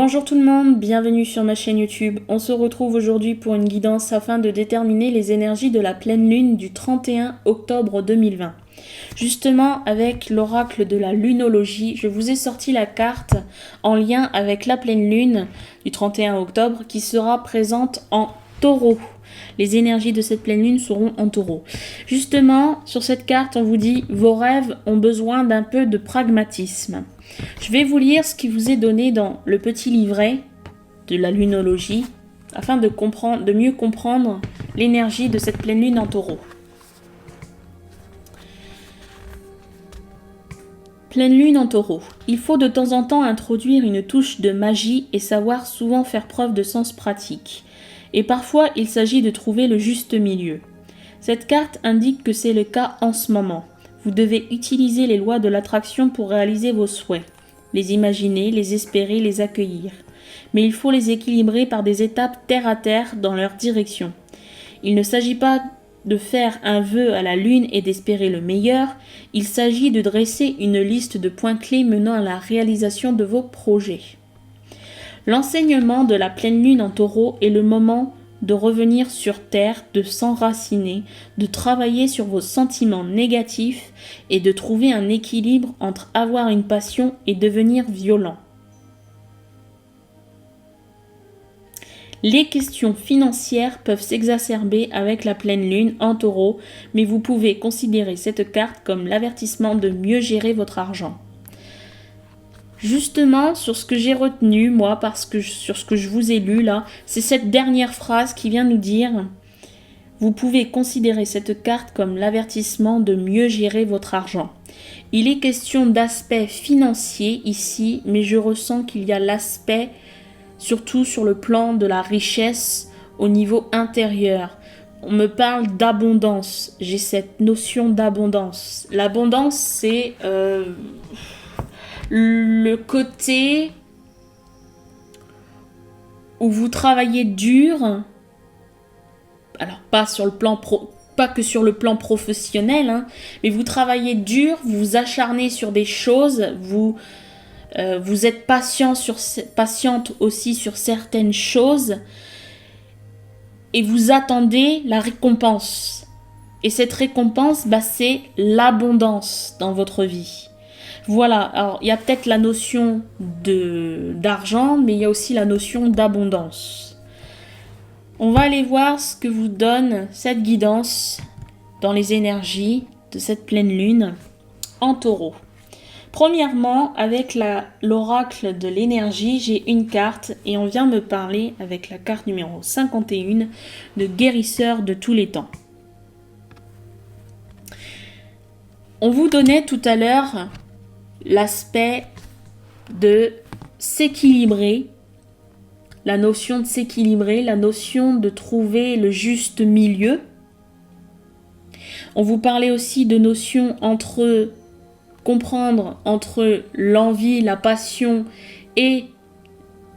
Bonjour tout le monde, bienvenue sur ma chaîne YouTube. On se retrouve aujourd'hui pour une guidance afin de déterminer les énergies de la pleine lune du 31 octobre 2020. Justement, avec l'oracle de la lunologie, je vous ai sorti la carte en lien avec la pleine lune du 31 octobre qui sera présente en taureau. Les énergies de cette pleine lune seront en taureau. Justement, sur cette carte, on vous dit « Vos rêves ont besoin d'un peu de pragmatisme ». Je vais vous lire ce qui vous est donné dans le petit livret de la lunologie afin de mieux comprendre l'énergie de cette pleine lune en taureau. Pleine lune en taureau. Il faut de temps en temps introduire une touche de magie et savoir souvent faire preuve de sens pratique. Et parfois, il s'agit de trouver le juste milieu. Cette carte indique que c'est le cas en ce moment. Vous devez utiliser les lois de l'attraction pour réaliser vos souhaits, les imaginer, les espérer, les accueillir. Mais il faut les équilibrer par des étapes terre à terre dans leur direction. Il ne s'agit pas de faire un vœu à la lune et d'espérer le meilleur, il s'agit de dresser une liste de points clés menant à la réalisation de vos projets. L'enseignement de la pleine lune en taureau est le moment de revenir sur terre, de s'enraciner, de travailler sur vos sentiments négatifs et de trouver un équilibre entre avoir une passion et devenir violent. Les questions financières peuvent s'exacerber avec la pleine lune en taureau, mais vous pouvez considérer cette carte comme l'avertissement de mieux gérer votre argent. Justement, sur ce que j'ai retenu, moi, sur ce que je vous ai lu là, c'est cette dernière phrase qui vient nous dire « Vous pouvez considérer cette carte comme l'avertissement de mieux gérer votre argent ». Il est question d'aspect financier ici, mais je ressens qu'il y a l'aspect, surtout sur le plan de la richesse au niveau intérieur. On me parle d'abondance, j'ai cette notion d'abondance. L'abondance, c'est le côté où vous travaillez dur, alors pas que sur le plan professionnel, hein, mais vous travaillez dur, vous vous acharnez sur des choses, vous êtes patiente aussi sur certaines choses et vous attendez la récompense. Et cette récompense, c'est l'abondance dans votre vie. Voilà, alors il y a peut-être la notion d'argent, mais il y a aussi la notion d'abondance. On va aller voir ce que vous donne cette guidance dans les énergies de cette pleine lune en taureau. Premièrement, avec l'oracle de l'énergie, j'ai une carte et on vient me parler avec la carte numéro 51 de guérisseur de tous les temps. On vous donnait tout à l'heure l'aspect de s'équilibrer, la notion de s'équilibrer, la notion de trouver le juste milieu. On vous parlait aussi de notions comprendre entre l'envie, la passion et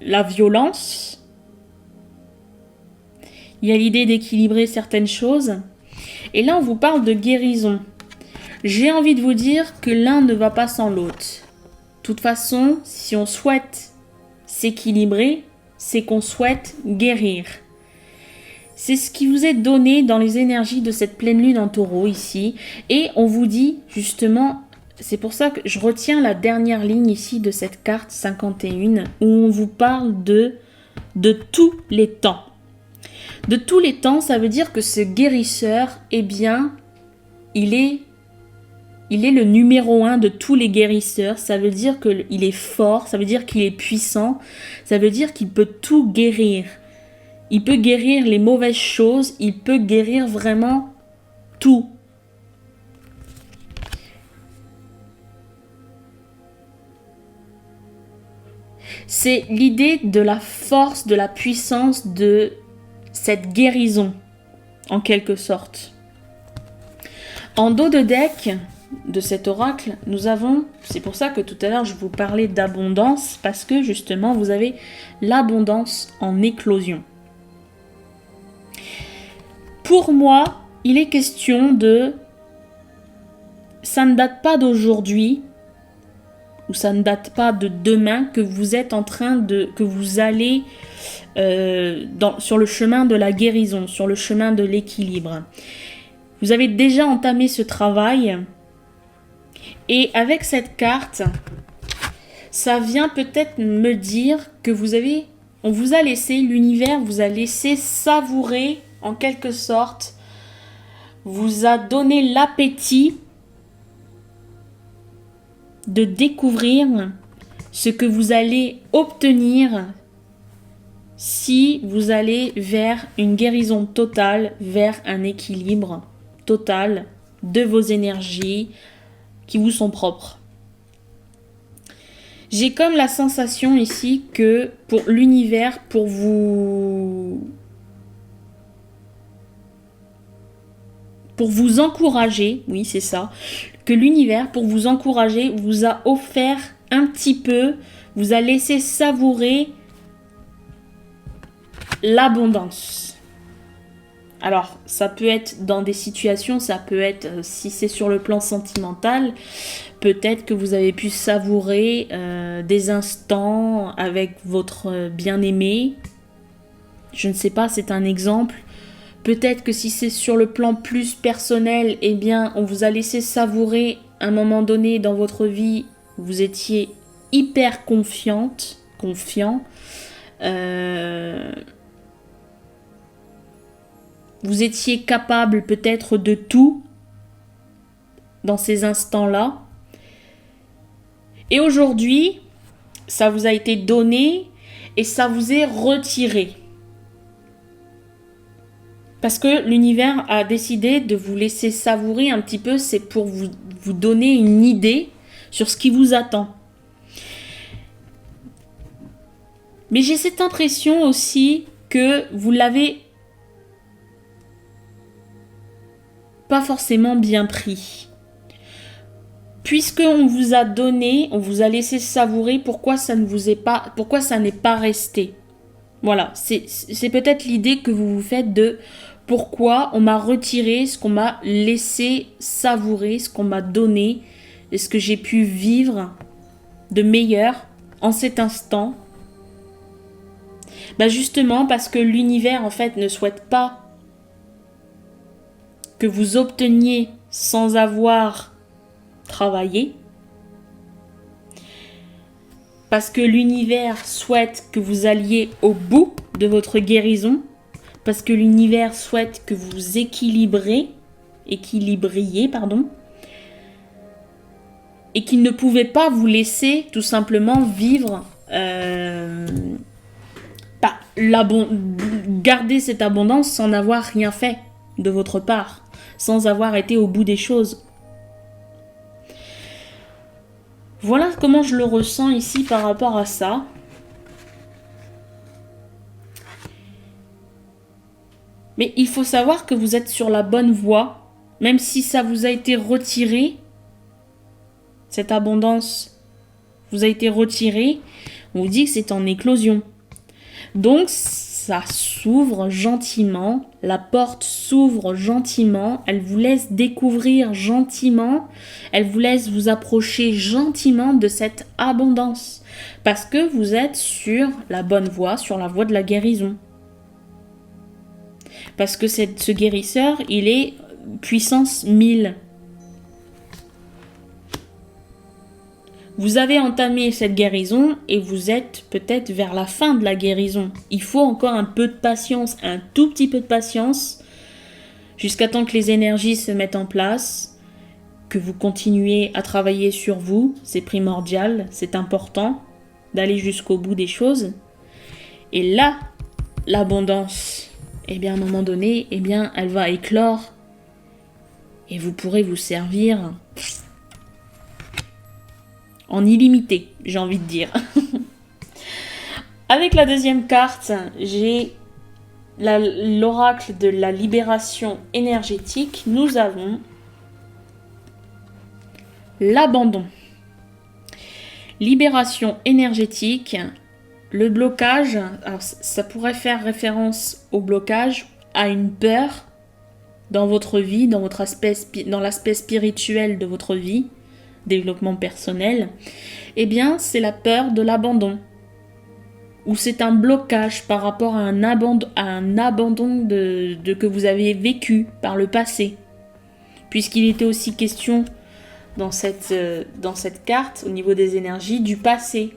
la violence. Il y a l'idée d'équilibrer certaines choses. Et là, on vous parle de guérison. J'ai envie de vous dire que l'un ne va pas sans l'autre. De toute façon, si on souhaite s'équilibrer, c'est qu'on souhaite guérir. C'est ce qui vous est donné dans les énergies de cette pleine lune en taureau ici. Et on vous dit justement, c'est pour ça que je retiens la dernière ligne ici de cette carte 51 où on vous parle de tous les temps. De tous les temps, ça veut dire que ce guérisseur, eh bien, il est le numéro 1 de tous les guérisseurs. Ça veut dire qu'il est fort, ça veut dire qu'il est puissant, ça veut dire qu'il peut tout guérir. Il peut guérir les mauvaises choses, il peut guérir vraiment tout. C'est l'idée de la force, de la puissance de cette guérison, en quelque sorte. En dos de deck de cet oracle, nous avons, c'est pour ça que tout à l'heure je vous parlais d'abondance, parce que justement vous avez l'abondance en éclosion. Pour moi, il est question ça ne date pas d'aujourd'hui, ou ça ne date pas de demain que vous êtes en train que vous allez sur le chemin de la guérison, sur le chemin de l'équilibre. Vous avez déjà entamé ce travail et avec cette carte, ça vient peut-être me dire que on vous a laissé, l'univers vous a laissé savourer en quelque sorte, vous a donné l'appétit de découvrir ce que vous allez obtenir si vous allez vers une guérison totale, vers un équilibre total de vos énergies qui vous sont propres. J'ai comme la sensation ici que pour l'univers, pour vous encourager, oui c'est ça, que l'univers pour vous encourager vous a offert un petit peu, vous a laissé savourer l'abondance. Alors, ça peut être dans des situations, ça peut être, si c'est sur le plan sentimental, peut-être que vous avez pu savourer des instants avec votre bien-aimé. Je ne sais pas, c'est un exemple. Peut-être que si c'est sur le plan plus personnel, eh bien, on vous a laissé savourer un moment donné dans votre vie, vous étiez hyper confiant. Vous étiez capable peut-être de tout dans ces instants-là. Et aujourd'hui, ça vous a été donné et ça vous est retiré. Parce que l'univers a décidé de vous laisser savourer un petit peu, c'est pour vous donner une idée sur ce qui vous attend. Mais j'ai cette impression aussi que vous l'avez pas forcément bien pris. Puisqu'on vous a donné, on vous a laissé savourer, pourquoi ça n'est pas resté. Voilà, c'est peut-être l'idée que vous vous faites de pourquoi on m'a retiré ce qu'on m'a laissé savourer, ce qu'on m'a donné, et ce que j'ai pu vivre de meilleur en cet instant. Justement parce que l'univers en fait ne souhaite pas que vous obteniez sans avoir travaillé. Parce que l'univers souhaite que vous alliez au bout de votre guérison. Parce que l'univers souhaite que vous équilibriez, et qu'il ne pouvait pas vous laisser tout simplement vivre, garder cette abondance sans avoir rien fait de votre part, sans avoir été au bout des choses. Voilà comment je le ressens ici par rapport à ça. Mais il faut savoir que vous êtes sur la bonne voie, même si ça vous a été retiré, cette abondance vous a été retirée, on vous dit que c'est en éclosion. Donc ça s'ouvre gentiment, la porte s'ouvre gentiment, elle vous laisse découvrir gentiment, elle vous laisse vous approcher gentiment de cette abondance. Parce que vous êtes sur la bonne voie, sur la voie de la guérison. Parce que ce guérisseur, il est puissance 1000. Vous avez entamé cette guérison et vous êtes peut-être vers la fin de la guérison. Il faut encore un peu de patience, un tout petit peu de patience, jusqu'à temps que les énergies se mettent en place, que vous continuez à travailler sur vous. C'est primordial, c'est important d'aller jusqu'au bout des choses. Et là, l'abondance, à un moment donné, elle va éclore et vous pourrez vous servir en illimité, j'ai envie de dire. Avec la deuxième carte, j'ai l'oracle de la libération énergétique. Nous avons l'abandon. Libération énergétique, le blocage, alors ça pourrait faire référence au blocage, à une peur dans votre vie, dans l'aspect spirituel de votre vie, développement personnel, eh bien, c'est la peur de l'abandon. Ou c'est un blocage par rapport à un abandon que vous avez vécu par le passé. Puisqu'il était aussi question dans cette carte, au niveau des énergies, du passé.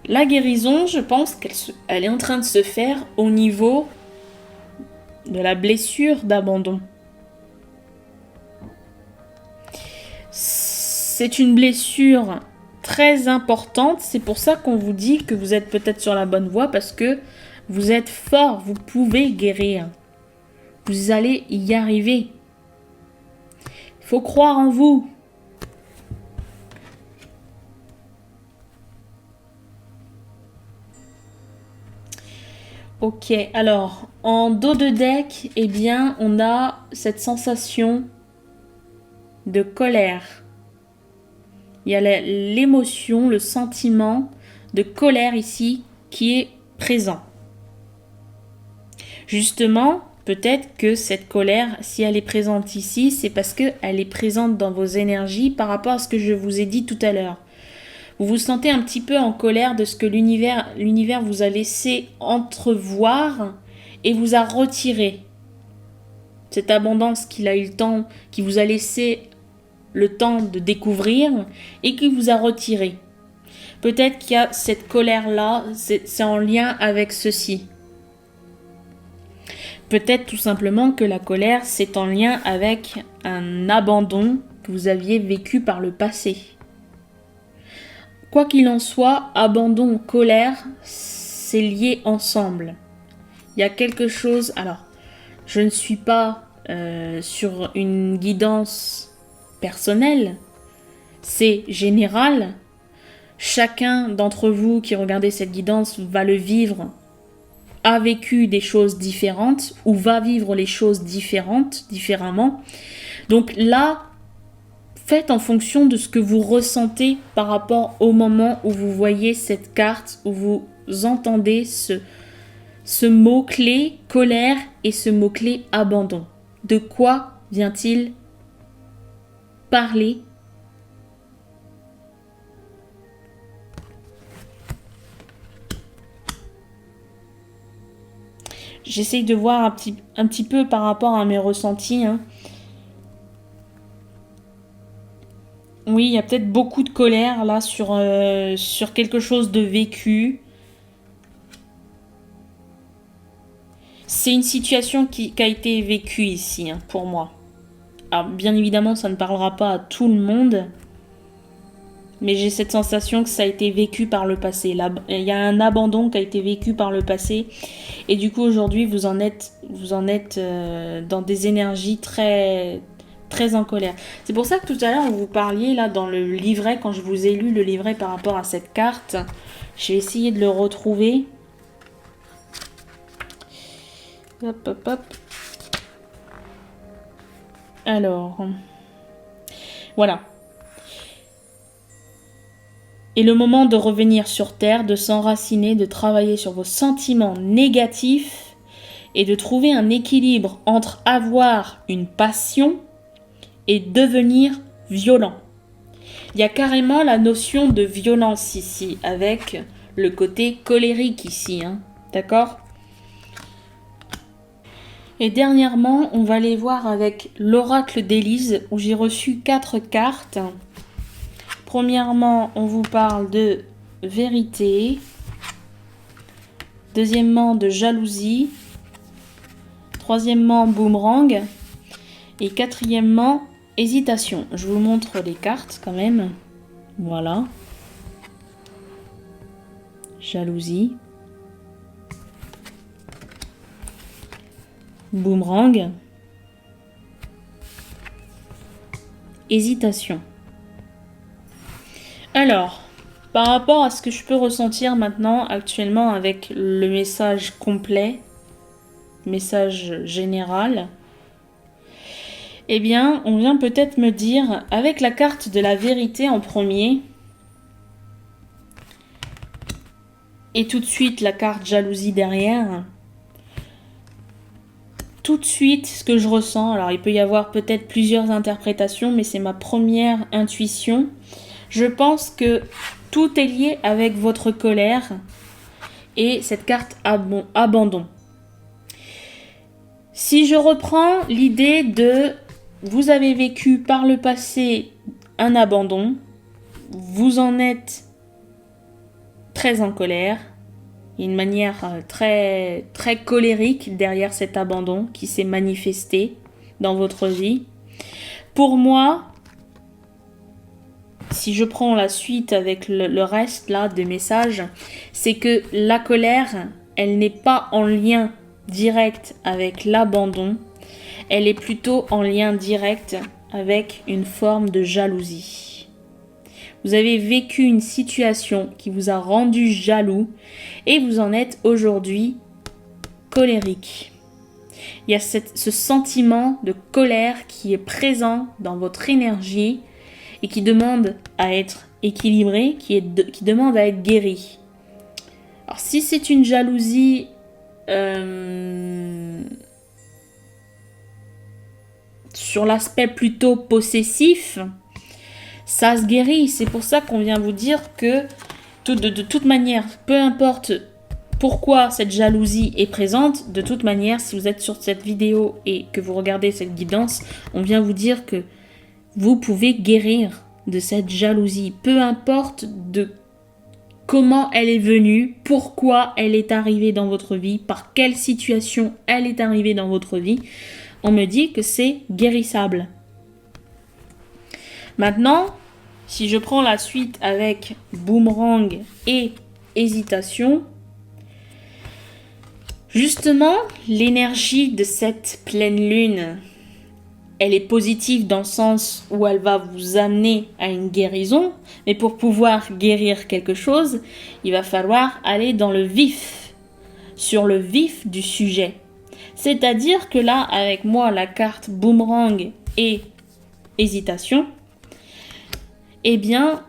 La guérison, je pense qu'elle est en train de se faire au niveau de la blessure d'abandon. C'est une blessure très importante, c'est pour ça qu'on vous dit que vous êtes peut-être sur la bonne voie, parce que vous êtes fort, vous pouvez guérir. Vous allez y arriver. Il faut croire en vous. Ok, alors, en dos de deck, eh bien, on a cette sensation de colère. Il y a l'émotion, le sentiment de colère ici qui est présent. Justement, peut-être que cette colère, si elle est présente ici, c'est parce qu'elle est présente dans vos énergies par rapport à ce que je vous ai dit tout à l'heure. Vous vous sentez un petit peu en colère de ce que l'univers vous a laissé entrevoir et vous a retiré. Cette abondance qu'il a eu le temps, qui vous a laissé le temps de découvrir et qui vous a retiré. Peut-être qu'il y a cette colère-là, c'est en lien avec ceci. Peut-être tout simplement que la colère, c'est en lien avec un abandon que vous aviez vécu par le passé. Quoi qu'il en soit, abandon, colère, c'est lié ensemble. Il y a quelque chose... Alors, je ne suis pas sur une guidance personnelle, c'est général. Chacun d'entre vous qui regardez cette guidance va le vivre, a vécu des choses différentes ou va vivre les choses différemment. Donc là, faites en fonction de ce que vous ressentez par rapport au moment où vous voyez cette carte, où vous entendez ce mot-clé colère et ce mot-clé abandon. De quoi vient-il parler ? J'essaye de voir un petit peu par rapport à mes ressentis. Oui, il y a peut-être beaucoup de colère là sur quelque chose de vécu. C'est une situation qui a été vécue ici, pour moi. Alors, bien évidemment, ça ne parlera pas à tout le monde. Mais j'ai cette sensation que ça a été vécu par le passé. Il y a un abandon qui a été vécu par le passé. Et du coup, aujourd'hui, vous en êtes dans des énergies très, très en colère. C'est pour ça que tout à l'heure, vous parliez là dans le livret, quand je vous ai lu le livret par rapport à cette carte. J'ai essayé de le retrouver. Hop, hop, hop. Alors, voilà. Et le moment de revenir sur Terre, de s'enraciner, de travailler sur vos sentiments négatifs et de trouver un équilibre entre avoir une passion et devenir violent. Il y a carrément la notion de violence ici, avec le côté colérique ici, d'accord ? Et dernièrement, on va aller voir avec l'oracle d'Élise, où j'ai reçu 4 cartes. Premièrement, on vous parle de vérité. Deuxièmement, de jalousie. Troisièmement, boomerang. Et quatrièmement, hésitation. Je vous montre les cartes quand même. Voilà. Jalousie. Boomerang. Hésitation. Alors, par rapport à ce que je peux ressentir maintenant, actuellement, avec le message complet, message général, eh bien, on vient peut-être me dire, avec la carte de la vérité en premier, et tout de suite la carte jalousie derrière, tout de suite ce que je ressens. Alors, il peut y avoir peut-être plusieurs interprétations, mais c'est ma première intuition. Je pense que tout est lié avec votre colère et cette carte abandon. Si je reprends l'idée de vous avez vécu par le passé un abandon, vous en êtes très en colère, il y a une manière très, très colérique derrière cet abandon qui s'est manifesté dans votre vie. Pour moi, si je prends la suite avec le reste là des messages, c'est que la colère, elle n'est pas en lien direct avec l'abandon, elle est plutôt en lien direct avec une forme de jalousie. Vous avez vécu une situation qui vous a rendu jaloux et vous en êtes aujourd'hui colérique. Il y a ce sentiment de colère qui est présent dans votre énergie et qui demande à être équilibré, qui demande à être guéri. Alors si c'est une jalousie sur l'aspect plutôt possessif, ça se guérit. C'est pour ça qu'on vient vous dire que de toute manière, peu importe pourquoi cette jalousie est présente, de toute manière, si vous êtes sur cette vidéo et que vous regardez cette guidance, on vient vous dire que vous pouvez guérir de cette jalousie. Peu importe de comment elle est venue, pourquoi elle est arrivée dans votre vie, par quelle situation elle est arrivée dans votre vie, on me dit que c'est guérissable. Maintenant, si je prends la suite avec boomerang et hésitation, justement, l'énergie de cette pleine lune, elle est positive dans le sens où elle va vous amener à une guérison, mais pour pouvoir guérir quelque chose, il va falloir aller dans le vif, sur le vif du sujet. C'est-à-dire que là, avec moi, la carte boomerang et hésitation, eh bien,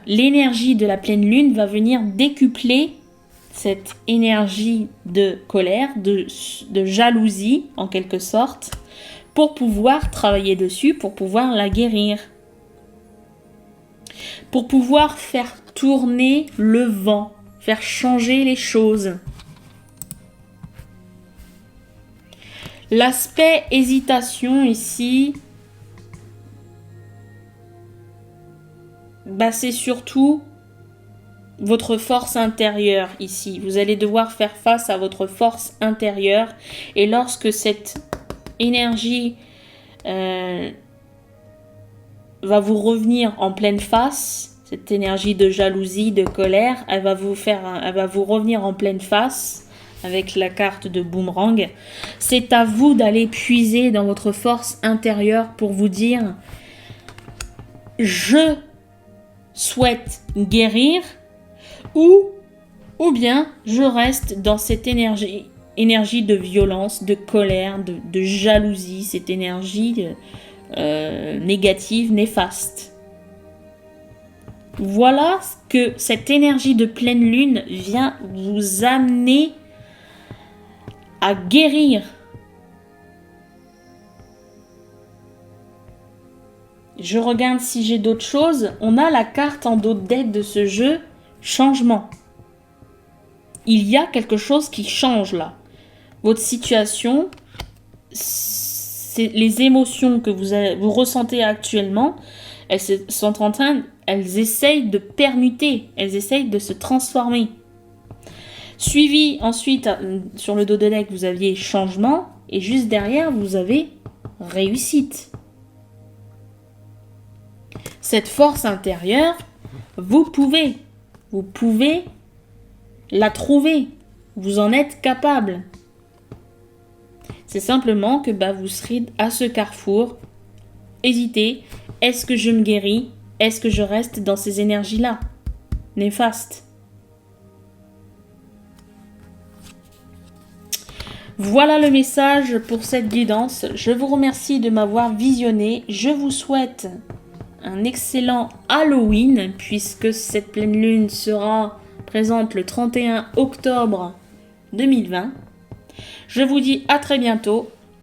l'énergie de la pleine lune va venir décupler cette énergie de colère, de jalousie, en quelque sorte, pour pouvoir travailler dessus, pour pouvoir la guérir. Pour pouvoir faire tourner le vent, faire changer les choses. L'aspect hésitation ici, c'est surtout votre force intérieure ici. Vous allez devoir faire face à votre force intérieure. Et lorsque cette énergie va vous revenir en pleine face, cette énergie de jalousie, de colère, elle va vous revenir en pleine face avec la carte de boomerang. C'est à vous d'aller puiser dans votre force intérieure pour vous dire je souhaite guérir ou bien je reste dans cette énergie de violence, de colère, de jalousie, cette énergie négative, néfaste. Voilà ce que cette énergie de pleine lune vient vous amener à guérir. Je regarde si j'ai d'autres choses. On a la carte en dos de deck de ce jeu, changement. Il y a quelque chose qui change là. Votre situation, c'est les émotions que vous ressentez actuellement, elles essayent de permuter, elles essayent de se transformer. Suivi ensuite, sur le dos de deck, vous aviez changement, et juste derrière, vous avez réussite. Cette force intérieure, vous pouvez la trouver, vous en êtes capable. C'est simplement que vous serez à ce carrefour, hésitez, est-ce que je me guéris, est-ce que je reste dans ces énergies-là, néfastes. Voilà le message pour cette guidance. Je vous remercie de m'avoir visionné. Je vous souhaite un excellent Halloween puisque cette pleine lune sera présente le 31 octobre 2020. Je vous dis à très bientôt